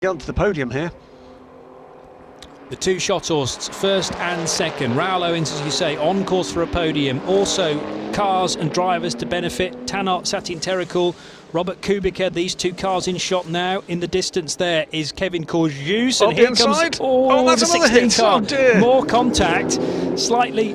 Onto the podium here. The two Schothorsts, first and second. Raoul Owens, as you say, on course for a podium. Also, cars and drivers to benefit. Tanart Satin-Tericul, Robert Kubica, these two cars in shot now. In the distance there is Kevin Courgeus. And here comes that's the another 16 car. Oh dear. More contact, slightly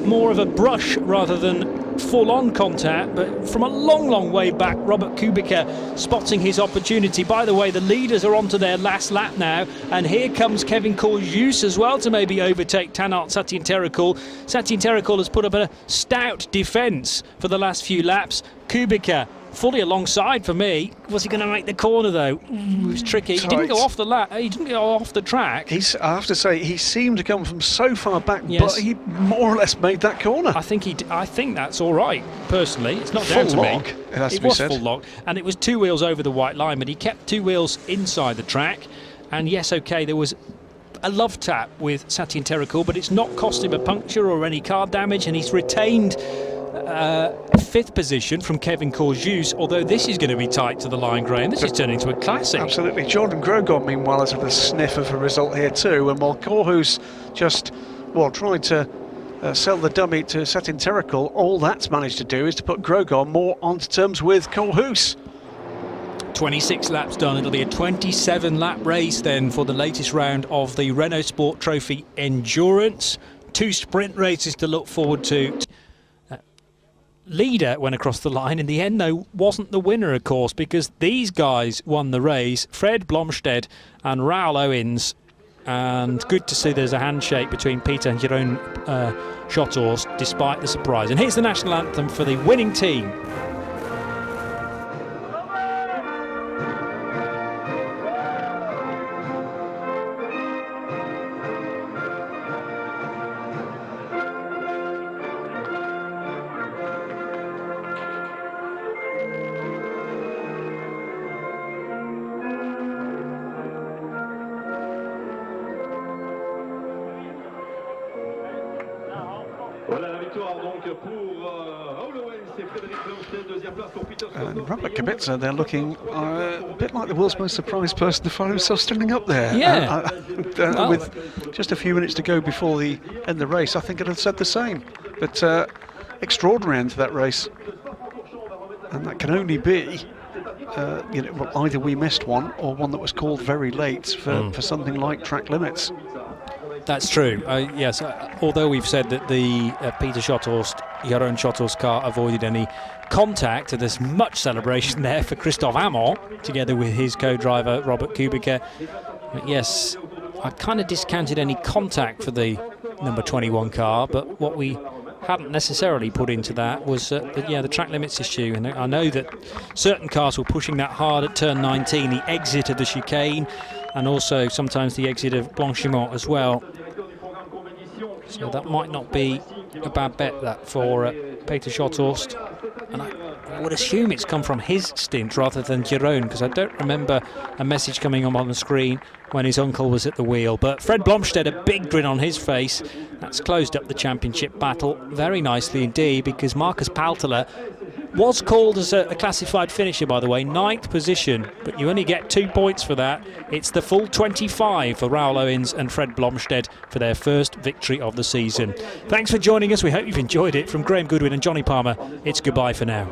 more of a brush rather than full-on contact, but from a long way back, Robert Kubica spotting his opportunity. By the way, the leaders are onto their last lap now, and here comes Kevin Courgeus as well to maybe overtake Tanart Satin-Tericul. Satin-Tericul has put up a stout defence for the last few laps. Kubica fully alongside for me. Was he going to make the corner though? It was tricky. He didn't go off the lap. He didn't go off the track. I have to say, he seemed to come from so far back, yes, but he more or less made that corner. I think that's all right. Personally, it's not down to me. It was full lock, and it was two wheels over the white line, but he kept two wheels inside the track. And yes, okay, there was a love tap with Satin-Tericul, but it's not cost him a puncture or any car damage, and he's retained fifth position from Kevin Courgeus, although this is going to be tight to the line, Graham. This is turning into a classic. Absolutely. Jordan Grogon, meanwhile, has had a sniff of a result here too, and while Courgeus just, tried to sell the dummy to Satin-Tericul, all that's managed to do is to put Grogon more onto terms with Courgeus. 26 laps done. It'll be a 27-lap race then for the latest round of the Renault Sport Trophy Endurance. Two sprint races to look forward to. Leader went across the line. In the end, though, wasn't the winner, of course, because these guys won the race, Fred Blomstedt and Raoul Owens. And good to see there's a handshake between Peter and Jeroen Schothorst, despite the surprise. And here's the national anthem for the winning team. And Robert Kubica, they're looking a bit like the world's most surprised person to find himself standing up there. Yeah. With just a few minutes to go before the end of the race, I think I'd have said the same. But extraordinary end to that race. And that can only be, either we missed one or one that was called very late for something like track limits. That's true. Yes, although we've said that the Peter Schothorst, Jeroen Schothorst car avoided any contact, and there's much celebration there for Christophe Amon, together with his co-driver Robert Kubica. But yes, I kind of discounted any contact for the number 21 car, but what we hadn't necessarily put into that was the track limits issue. And I know that certain cars were pushing that hard at turn 19, the exit of the chicane, and also sometimes the exit of Blanchimont as well. So that might not be a bad bet, that, for Peter Schothorst. And I would assume it's come from his stint rather than Jeroen, because I don't remember a message coming on the screen when his uncle was at the wheel. But Fred Blomstedt, a big grin on his face. That's closed up the championship battle very nicely indeed, because Marcus Palteler was called as a classified finisher, by the way, 9th position, but you only get 2 points for that. It's the full 25 for Raoul Owens and Fred Blomstedt for their first victory of the season. Thanks for joining us. We hope you've enjoyed it. From Graham Goodwin and Johnny Palmer, it's goodbye for now.